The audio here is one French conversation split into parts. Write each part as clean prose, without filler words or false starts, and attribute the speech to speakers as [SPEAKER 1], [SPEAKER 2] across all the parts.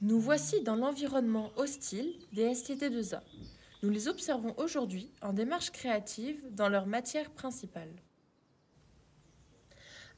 [SPEAKER 1] Nous voici dans l'environnement hostile des STT2A. Nous les observons aujourd'hui en démarche créative dans leur matière principale.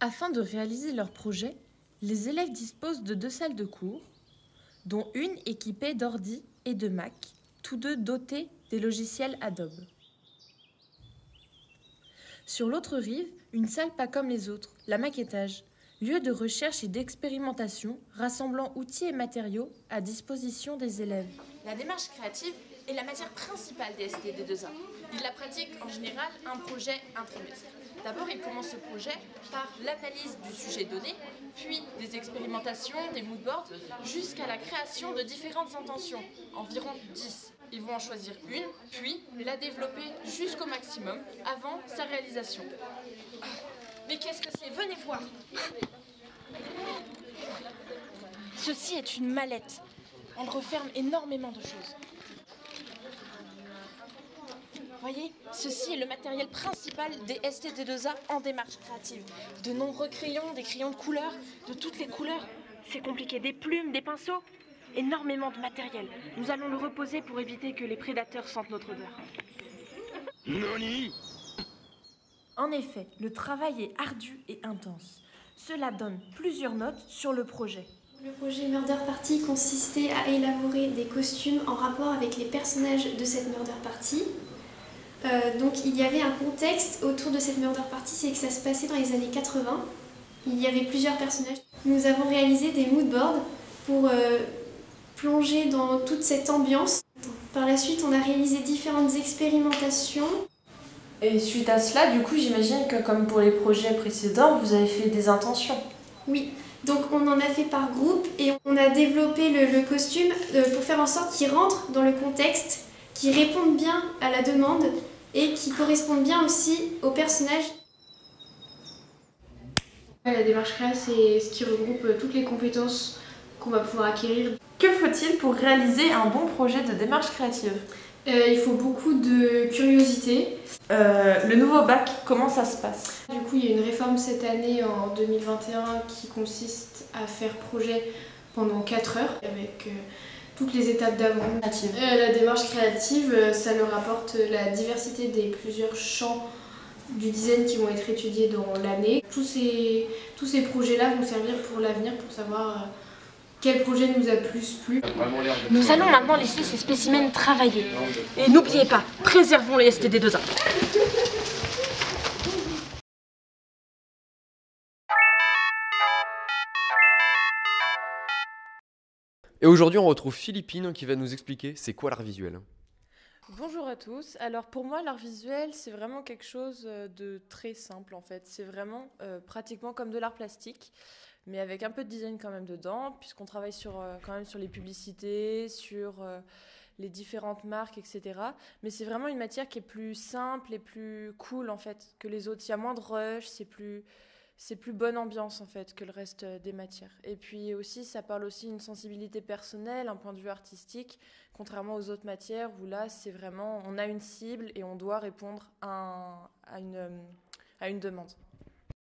[SPEAKER 1] Afin de réaliser leur projet, les élèves disposent de 2 salles de cours, dont une équipée d'ordi et de Mac, tous deux dotés des logiciels Adobe. Sur l'autre rive, une salle pas comme les autres, la maquettage, lieu de recherche et d'expérimentation rassemblant outils et matériaux à disposition des élèves. La démarche créative est la matière principale des STT2A. Ils la pratiquent en général un projet trimestre. D'abord, ils commencent ce projet par l'analyse du sujet donné, puis des expérimentations, des moodboards, jusqu'à la création de différentes intentions, environ 10. Ils vont en choisir une, puis la développer jusqu'au maximum avant sa réalisation. Mais qu'est-ce que c'est? Venez voir! Ceci est une mallette. Elle referme énormément de choses. Voyez, ceci est le matériel principal des STT2A en démarche créative. De nombreux crayons, des crayons de couleur, de toutes les couleurs. C'est compliqué, des plumes, des pinceaux, énormément de matériel. Nous allons le reposer pour éviter que les prédateurs sentent notre odeur.
[SPEAKER 2] Nani?
[SPEAKER 1] En effet, le travail est ardu et intense. Cela donne plusieurs notes sur le projet.
[SPEAKER 3] Le projet Murder Party consistait à élaborer des costumes en rapport avec les personnages de cette Murder Party. Donc il y avait un contexte autour de cette Murder Party, c'est que ça se passait dans les années 80. Il y avait plusieurs personnages. Nous avons réalisé des moodboards pour plonger dans toute cette ambiance. Par la suite, on a réalisé différentes expérimentations.
[SPEAKER 4] Et suite à cela, du coup, j'imagine que comme pour les projets précédents, vous avez fait des intentions.
[SPEAKER 3] Oui, donc on en a fait par groupe et on a développé le costume pour faire en sorte qu'il rentre dans le contexte, qu'il réponde bien à la demande et qui corresponde bien aussi au personnage.
[SPEAKER 5] La démarche créa, c'est ce qui regroupe toutes les compétences qu'on va pouvoir acquérir.
[SPEAKER 4] Que faut-il pour réaliser un bon projet de démarche créative?
[SPEAKER 5] Il faut beaucoup de curiosité.
[SPEAKER 4] Le nouveau bac, comment ça se passe?
[SPEAKER 5] Du coup, il y a une réforme cette année en 2021 qui consiste à faire projet pendant 4 heures avec toutes les étapes d'avant. La démarche créative, ça leur apporte la diversité des plusieurs champs du design qui vont être étudiés dans l'année. Tous ces projets-là vont servir pour l'avenir, pour savoir quel projet nous a plus plu.
[SPEAKER 1] Nous allons maintenant laisser ces spécimens travailler. Et n'oubliez pas, préservons les STT2A.
[SPEAKER 6] Et aujourd'hui, on retrouve Philippine qui va nous expliquer c'est quoi l'art visuel.
[SPEAKER 1] Bonjour à tous. Alors pour moi, l'art visuel, c'est vraiment quelque chose de très simple en fait. C'est vraiment pratiquement comme de l'art plastique, mais avec un peu de design quand même dedans, puisqu'on travaille quand même sur les publicités, sur les différentes marques, etc. Mais c'est vraiment une matière qui est plus simple et plus cool en fait que les autres. Il y a moins de rush, c'est plus bonne ambiance en fait que le reste des matières. Et puis aussi, ça parle aussi d'une sensibilité personnelle, un point de vue artistique, contrairement aux autres matières où là, c'est vraiment, on a une cible et on doit répondre à une demande.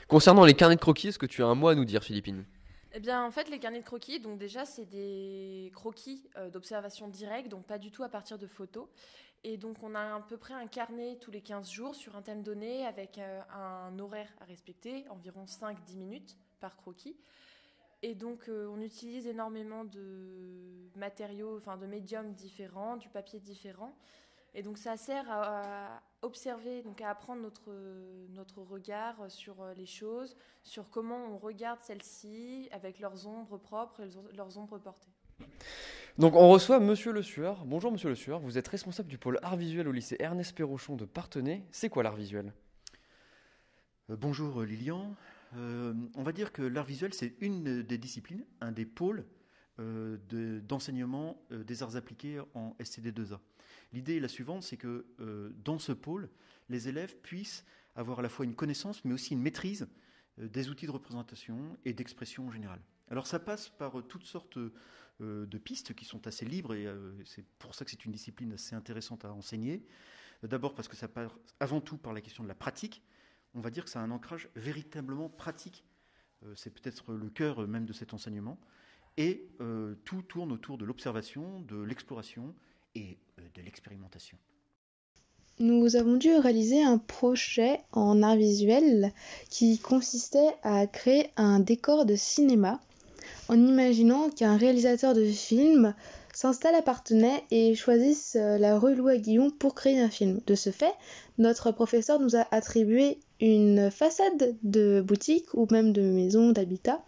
[SPEAKER 6] Concernant les carnets de croquis, est-ce que tu as un mot à nous dire, Philippine?
[SPEAKER 1] Eh bien, en fait, les carnets de croquis, donc déjà, c'est des croquis d'observation directe, donc pas du tout à partir de photos. Et donc, on a à peu près un carnet tous les 15 jours sur un thème donné avec un horaire à respecter, environ 5-10 minutes par croquis. Et donc, on utilise énormément de matériaux, enfin de médiums différents, du papier différent. Et donc, ça sert à observer, donc à apprendre notre regard sur les choses, sur comment on regarde celles-ci avec leurs ombres propres et leurs ombres portées.
[SPEAKER 6] Donc on reçoit Monsieur Le Sueur. Bonjour Monsieur Le Sueur, vous êtes responsable du pôle art visuel au lycée Ernest Perrochon de Parthenay. C'est quoi l'art visuel?
[SPEAKER 7] Bonjour Lilian. On va dire que l'art visuel, c'est une des disciplines, un des pôles d'enseignement des arts appliqués en STD2A. L'idée est la suivante, c'est que dans ce pôle, les élèves puissent avoir à la fois une connaissance, mais aussi une maîtrise des outils de représentation et d'expression en général. Alors ça passe par toutes sortes de pistes qui sont assez libres, et c'est pour ça que c'est une discipline assez intéressante à enseigner. D'abord parce que ça passe avant tout par la question de la pratique. On va dire que ça a un ancrage véritablement pratique. C'est peut-être le cœur même de cet enseignement. Et tout tourne autour de l'observation, de l'exploration et de l'expérimentation.
[SPEAKER 8] Nous avons dû réaliser un projet en art visuel qui consistait à créer un décor de cinéma en imaginant qu'un réalisateur de film s'installe à Parthenay et choisisse la rue Louis-Aguillon pour créer un film. De ce fait, notre professeur nous a attribué une façade de boutique ou même de maison d'habitat.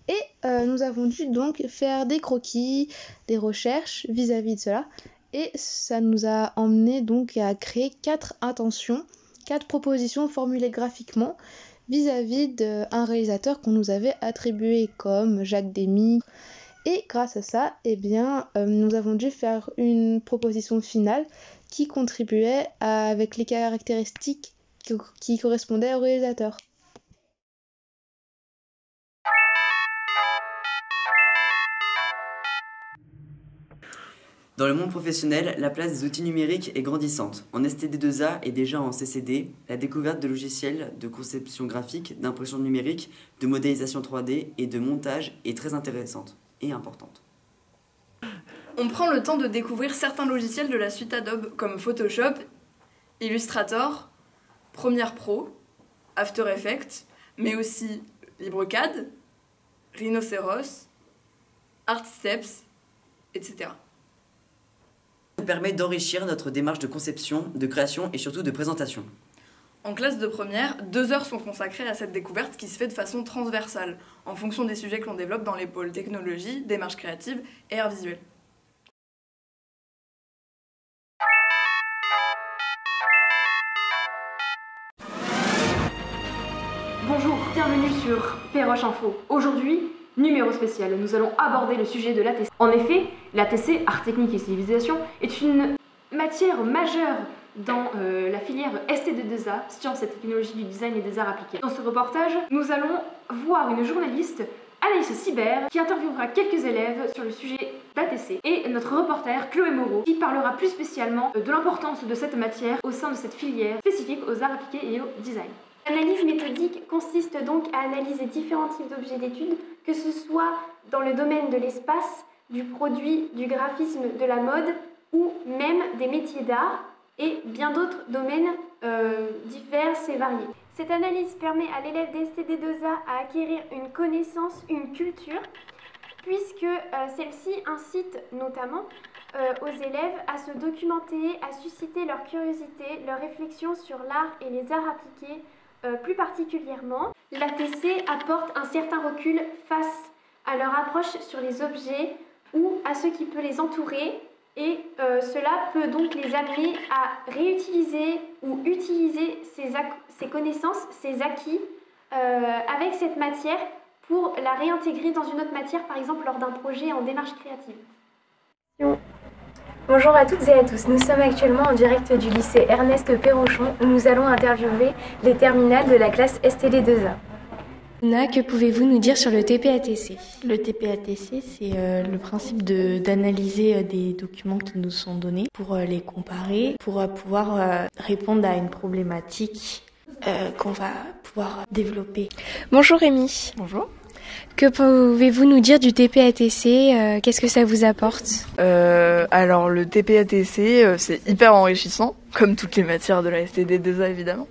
[SPEAKER 8] Et nous avons dû donc faire des croquis, des recherches vis-à-vis de cela. Et ça nous a emmené donc à créer 4 intentions, 4 propositions formulées graphiquement vis-à-vis d'un réalisateur qu'on nous avait attribué comme Jacques Demy. Et grâce à ça, nous avons dû faire une proposition finale qui contribuait avec les caractéristiques qui correspondaient au réalisateur.
[SPEAKER 9] Dans le monde professionnel, la place des outils numériques est grandissante. En STD2A et déjà en CCD, la découverte de logiciels de conception graphique, d'impression numérique, de modélisation 3D et de montage est très intéressante et importante.
[SPEAKER 10] On prend le temps de découvrir certains logiciels de la suite Adobe comme Photoshop, Illustrator, Premiere Pro, After Effects, mais aussi LibreCAD, Rhinoceros, Artsteps, etc.
[SPEAKER 9] Ça permet d'enrichir notre démarche de conception, de création et surtout de présentation.
[SPEAKER 10] En classe de première, 2 heures sont consacrées à cette découverte qui se fait de façon transversale, en fonction des sujets que l'on développe dans les pôles technologie, démarche créative et art visuel.
[SPEAKER 11] Bonjour, bienvenue sur Perroche Info. Aujourd'hui, numéro spécial, nous allons aborder le sujet de l'ATC. En effet, l'ATC, Art Technique et Civilisation, est une matière majeure dans la filière STD2A, Sciences et Technologies du Design et des Arts Appliqués. Dans ce reportage, nous allons voir une journaliste, Anaïs Sibert, qui interviewera quelques élèves sur le sujet d'ATC, et notre reporter, Chloé Moreau, qui parlera plus spécialement de l'importance de cette matière au sein de cette filière spécifique aux arts appliqués et au design.
[SPEAKER 3] L'analyse méthodique consiste donc à analyser différents types d'objets d'étude, que ce soit dans le domaine de l'espace, du produit, du graphisme, de la mode ou même des métiers d'art et bien d'autres domaines divers et variés. Cette analyse permet à l'élève d'STD2A à acquérir une connaissance, une culture, puisque celle-ci incite notamment aux élèves à se documenter, à susciter leur curiosité, leur réflexion sur l'art et les arts appliqués. Plus particulièrement, l'ATC apporte un certain recul face à leur approche sur les objets ou à ce qui peut les entourer et cela peut donc les amener à réutiliser ou utiliser ces connaissances, ces acquis avec cette matière pour la réintégrer dans une autre matière, par exemple lors d'un projet en démarche créative.
[SPEAKER 12] Bonjour à toutes et à tous, nous sommes actuellement en direct du lycée Ernest Perrochon où nous allons interviewer les terminales de la classe STD2A.
[SPEAKER 13] Luna, que pouvez-vous nous dire sur le TPATC ?
[SPEAKER 14] Le TPATC, c'est le principe d'analyser des documents qui nous sont donnés pour les comparer, pour pouvoir répondre à une problématique qu'on va pouvoir développer.
[SPEAKER 12] Bonjour Rémi.
[SPEAKER 14] Bonjour.
[SPEAKER 12] Que pouvez-vous nous dire du TPATC ? Qu'est-ce que ça vous apporte ?
[SPEAKER 15] Alors le TPATC, c'est hyper enrichissant, comme toutes les matières de la STD2A évidemment.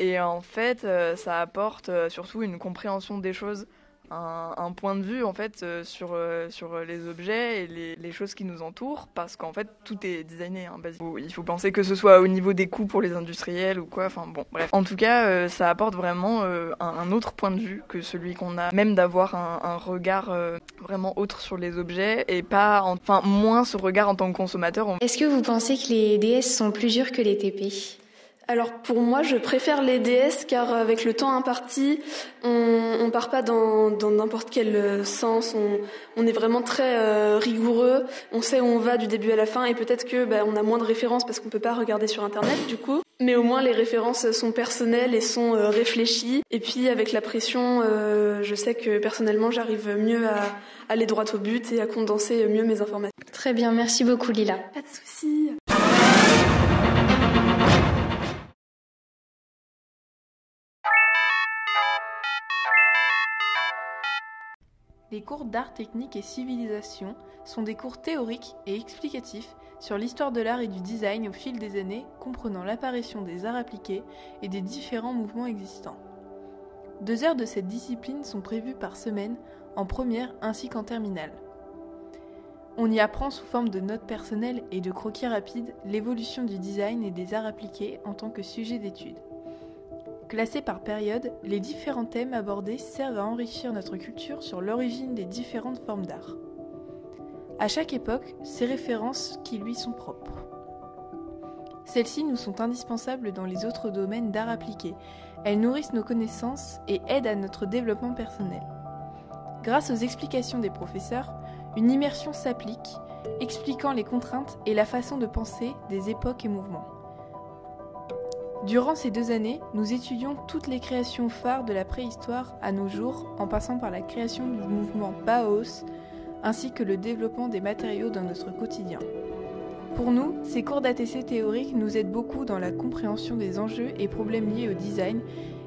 [SPEAKER 15] Et en fait, ça apporte surtout une compréhension des choses, un point de vue en fait sur les objets et les choses qui nous entourent, parce qu'en fait tout est designé. Il faut penser que ce soit au niveau des coûts pour les industriels ou quoi. Enfin bon, bref. En tout cas, ça apporte vraiment un autre point de vue que celui qu'on a, même d'avoir un regard vraiment autre sur les objets et pas, moins ce regard en tant que consommateur.
[SPEAKER 12] Est-ce que vous pensez que les DS sont plus durs que les TP ?
[SPEAKER 16] Alors pour moi, je préfère les DS car avec le temps imparti, on part pas dans n'importe quel sens. On est vraiment très rigoureux. On sait où on va du début à la fin et peut-être que on a moins de références parce qu'on peut pas regarder sur internet du coup. Mais au moins les références sont personnelles et sont réfléchies. Et puis avec la pression, je sais que personnellement j'arrive mieux à aller droit au but et à condenser mieux mes informations.
[SPEAKER 12] Très bien, merci beaucoup Lila.
[SPEAKER 16] Pas de soucis.
[SPEAKER 17] Les cours d'art, technique et civilisation sont des cours théoriques et explicatifs sur l'histoire de l'art et du design au fil des années, comprenant l'apparition des arts appliqués et des différents mouvements existants. 2 heures de cette discipline sont prévues par semaine, en première ainsi qu'en terminale. On y apprend sous forme de notes personnelles et de croquis rapides l'évolution du design et des arts appliqués en tant que sujet d'étude. Classés par période, les différents thèmes abordés servent à enrichir notre culture sur l'origine des différentes formes d'art. À chaque époque, ses références qui lui sont propres. Celles-ci nous sont indispensables dans les autres domaines d'art appliqué. Elles nourrissent nos connaissances et aident à notre développement personnel. Grâce aux explications des professeurs, une immersion s'applique, expliquant les contraintes et la façon de penser des époques et mouvements. Durant ces 2 années, nous étudions toutes les créations phares de la préhistoire à nos jours, en passant par la création du mouvement Bauhaus, ainsi que le développement des matériaux dans notre quotidien. Pour nous, ces cours d'ATC théoriques nous aident beaucoup dans la compréhension des enjeux et problèmes liés au design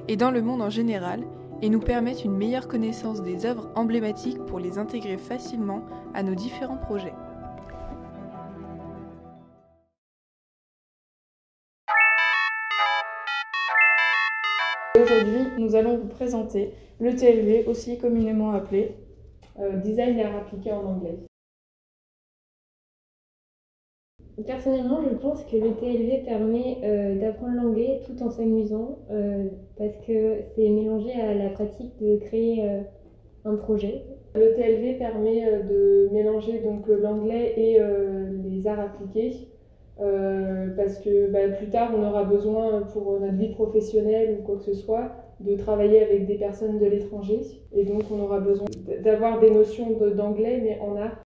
[SPEAKER 17] et dans le monde en général, et nous permettent une meilleure connaissance des œuvres emblématiques pour les intégrer facilement à nos différents projets.
[SPEAKER 18] Aujourd'hui, nous allons vous présenter le TLV, aussi communément appelé Design et art appliqué en anglais.
[SPEAKER 12] Personnellement, je pense que le TLV permet d'apprendre l'anglais tout en s'amusant parce que c'est mélangé à la pratique de créer un projet.
[SPEAKER 18] Le TLV permet de mélanger donc l'anglais et les arts appliqués parce que plus tard on aura besoin pour notre vie professionnelle ou quoi que ce soit de travailler avec des personnes de l'étranger et donc on aura besoin d'avoir des notions d'anglais mais en art.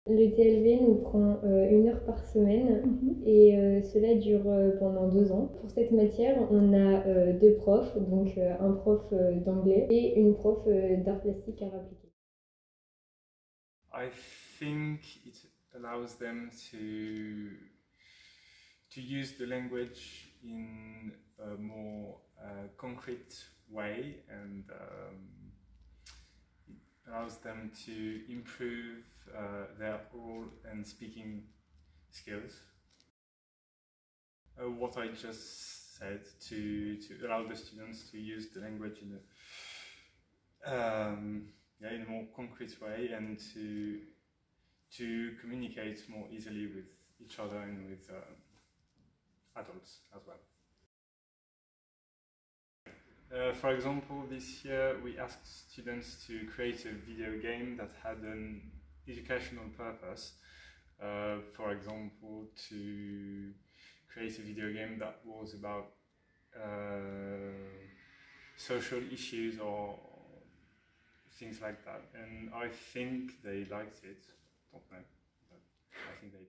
[SPEAKER 12] Le TLV nous prend 1 heure par semaine et cela dure pendant 2 ans. Pour cette matière, on a 2 profs, donc un prof d'anglais et une prof d'art plastique art appliqué.
[SPEAKER 19] I think it allows them to use the language in a more concrete way and it allows them to improve their oral and speaking skills. What I just said to allow the students to use the language in a more concrete way and to communicate more easily with each other and with adults as well. For example, this year we asked students to create a video game that had an educational purpose. For example, to create a video game that was about social issues or things like that. And I think they liked it. Don't know, but I think they did.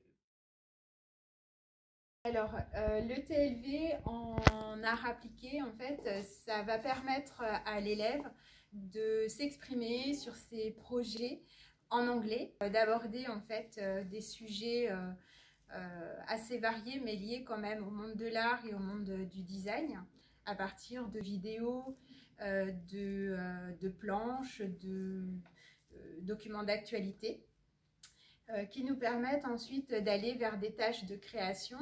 [SPEAKER 20] Alors, le TLV en art appliqué, en fait, ça va permettre à l'élève de s'exprimer sur ses projets en anglais, d'aborder en fait des sujets assez variés, mais liés quand même au monde de l'art et au monde du design, à partir de vidéos, de planches, de documents d'actualité, qui nous permettent ensuite d'aller vers des tâches de création.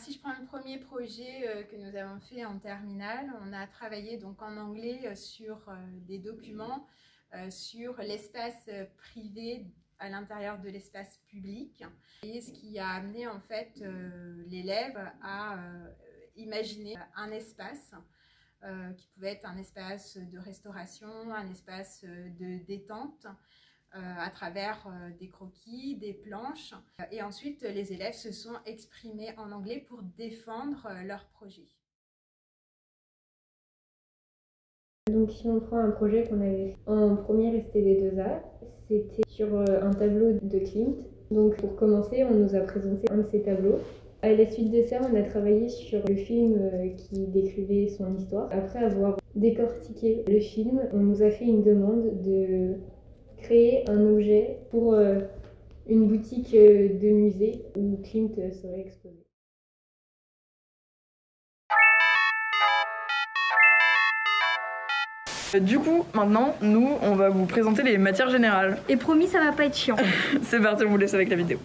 [SPEAKER 20] Si je prends le premier projet que nous avons fait en terminale, on a travaillé donc en anglais sur des documents sur l'espace privé à l'intérieur de l'espace public, et ce qui a amené en fait l'élève à imaginer un espace qui pouvait être un espace de restauration, un espace de détente, à travers des croquis, des planches. Et ensuite, les élèves se sont exprimés en anglais pour défendre leur projet.
[SPEAKER 12] Donc si on prend un projet qu'on avait en première STD2A, c'était sur un tableau de Klimt. Donc pour commencer, on nous a présenté un de ces tableaux. À la suite de ça, on a travaillé sur le film qui décrivait son histoire. Après avoir décortiqué le film, on nous a fait une demande de créer un objet pour une boutique de musée où Klimt serait exposé.
[SPEAKER 10] Du coup, maintenant, nous, on va vous présenter les matières générales.
[SPEAKER 21] Et promis, ça va pas être chiant.
[SPEAKER 10] C'est parti, on vous laisse avec la vidéo.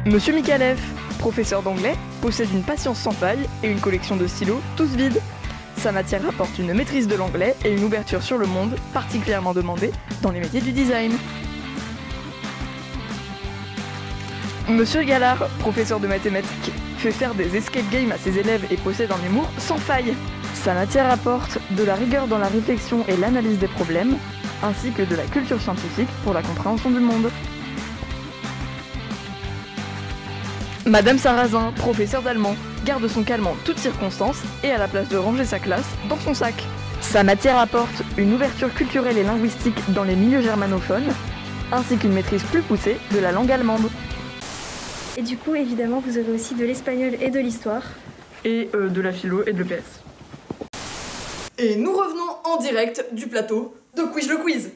[SPEAKER 10] Monsieur Mikalev, professeur d'anglais, possède une patience sans faille et une collection de stylos, tous vides. Sa matière apporte une maîtrise de l'anglais et une ouverture sur le monde, particulièrement demandée dans les métiers du design. Monsieur Gallard, professeur de mathématiques, fait faire des escape games à ses élèves et possède un humour sans faille. Sa matière apporte de la rigueur dans la réflexion et l'analyse des problèmes, ainsi que de la culture scientifique pour la compréhension du monde. Madame Sarrazin, professeure d'allemand, garde son calme en toutes circonstances et à la place de ranger sa classe dans son sac. Sa matière apporte une ouverture culturelle et linguistique dans les milieux germanophones, ainsi qu'une maîtrise plus poussée de la langue allemande.
[SPEAKER 21] Et du coup, évidemment, vous aurez aussi de l'espagnol et de l'histoire.
[SPEAKER 10] Et de la philo et de l'EPS. Et nous revenons en direct du plateau de Quiz le Quiz.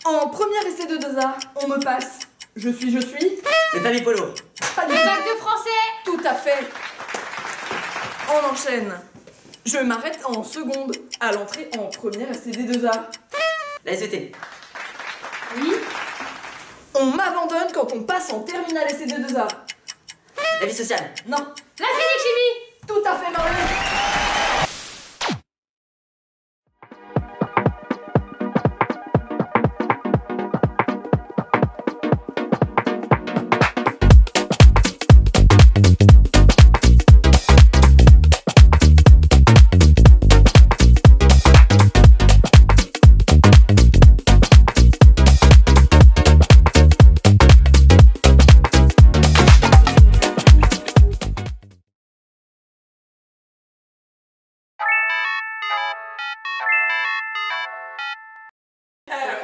[SPEAKER 10] En première essai de 2A, on me passe je suis.
[SPEAKER 9] Le papier polo.
[SPEAKER 10] Pas du bac de français. Tout à fait. On enchaîne. Je m'arrête en seconde à l'entrée en première STD 2A.
[SPEAKER 9] La SVT.
[SPEAKER 10] Oui. On m'abandonne quand on passe en terminale STD 2A.
[SPEAKER 9] La vie sociale.
[SPEAKER 10] Non.
[SPEAKER 21] La physique-chimie.
[SPEAKER 10] Tout à fait, Marie.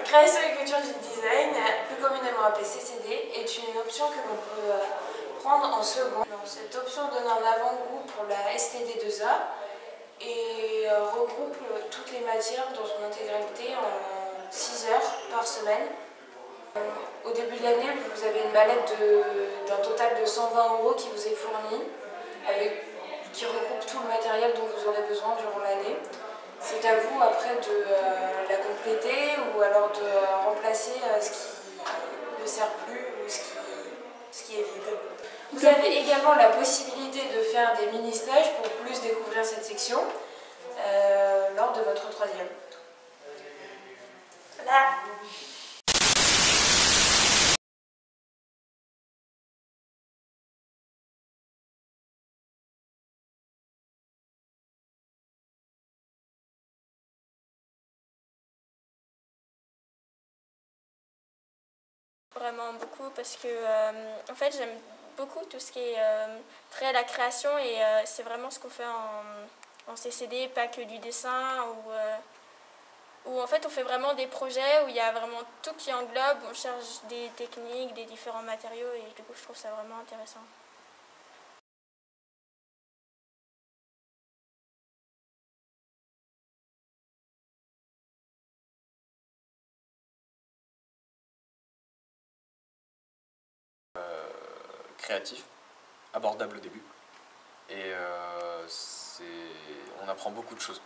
[SPEAKER 1] Création et culture du design, plus communément appelée CCD, est une option que l'on peut prendre en seconde. Cette option donne un avant-goût pour la STD2A et regroupe toutes les matières dans son intégralité en 6 heures par semaine. Au début de l'année, vous avez une mallette d'un total de 120 € qui vous est fournie, qui regroupe tout le matériel dont vous aurez besoin durant l'année. C'est à vous après de la compléter ou alors de remplacer ce qui ne sert plus ou ce qui est vide. Vous avez également la possibilité de faire des mini-stages pour plus découvrir cette section lors de votre 3e. Voilà.
[SPEAKER 22] Vraiment beaucoup parce que en fait j'aime beaucoup tout ce qui est trait à la création et c'est vraiment ce qu'on fait en CCD, pas que du dessin où en fait on fait vraiment des projets où il y a vraiment tout qui englobe, on cherche des techniques, des différents matériaux et du coup je trouve ça vraiment intéressant.
[SPEAKER 23] Créatif, abordable au début et on apprend beaucoup de choses.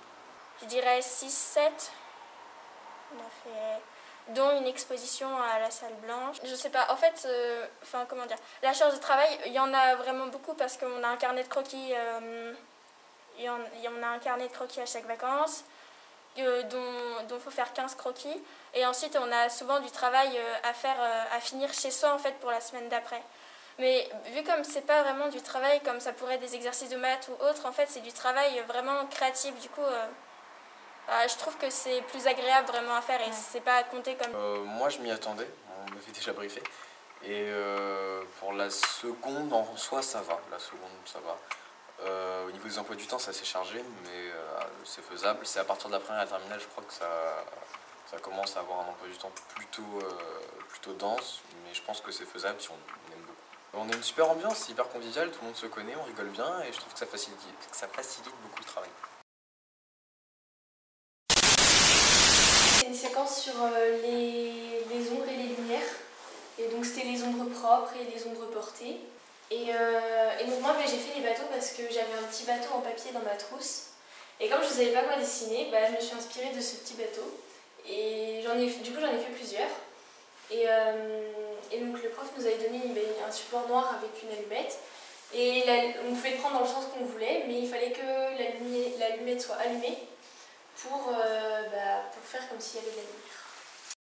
[SPEAKER 22] Je dirais 6-7, on a fait dont une exposition à la salle blanche. Je sais pas, en fait, comment dire, la charge de travail, il y en a vraiment beaucoup parce qu'on a un carnet de croquis, on a un carnet de croquis à chaque vacances dont il faut faire 15 croquis et ensuite on a souvent du travail à faire, à finir chez soi en fait pour la semaine d'après. Mais vu comme c'est pas vraiment du travail comme ça pourrait être des exercices de maths ou autre, en fait c'est du travail vraiment créatif. Du coup, je trouve que c'est plus agréable vraiment à faire et c'est pas à compter comme...
[SPEAKER 23] Moi je m'y attendais, on m'avait déjà briefé. Et pour la seconde en soi ça va, Au niveau des emplois du temps c'est assez chargé mais c'est faisable. C'est à partir de la première et la terminale je crois que ça commence à avoir un emploi du temps plutôt dense, mais je pense que c'est faisable si on aime beaucoup. On a une super ambiance, c'est hyper convivial, tout le monde se connaît, on rigole bien et je trouve que ça facilite beaucoup le travail.
[SPEAKER 4] C'est une séquence sur les ombres et les lumières, et donc c'était les ombres propres et les ombres portées.
[SPEAKER 2] Et donc moi j'ai fait les bateaux parce que j'avais un petit bateau en papier dans ma trousse. Et comme je ne savais pas quoi dessiner, je me suis inspirée de ce petit bateau. Et du coup j'en ai fait plusieurs. Et donc le prof nous avait donné un support noir avec une allumette. Et on pouvait le prendre dans le sens qu'on voulait, mais il fallait que l'allumette soit allumée pour faire comme s'il y avait de la lumière.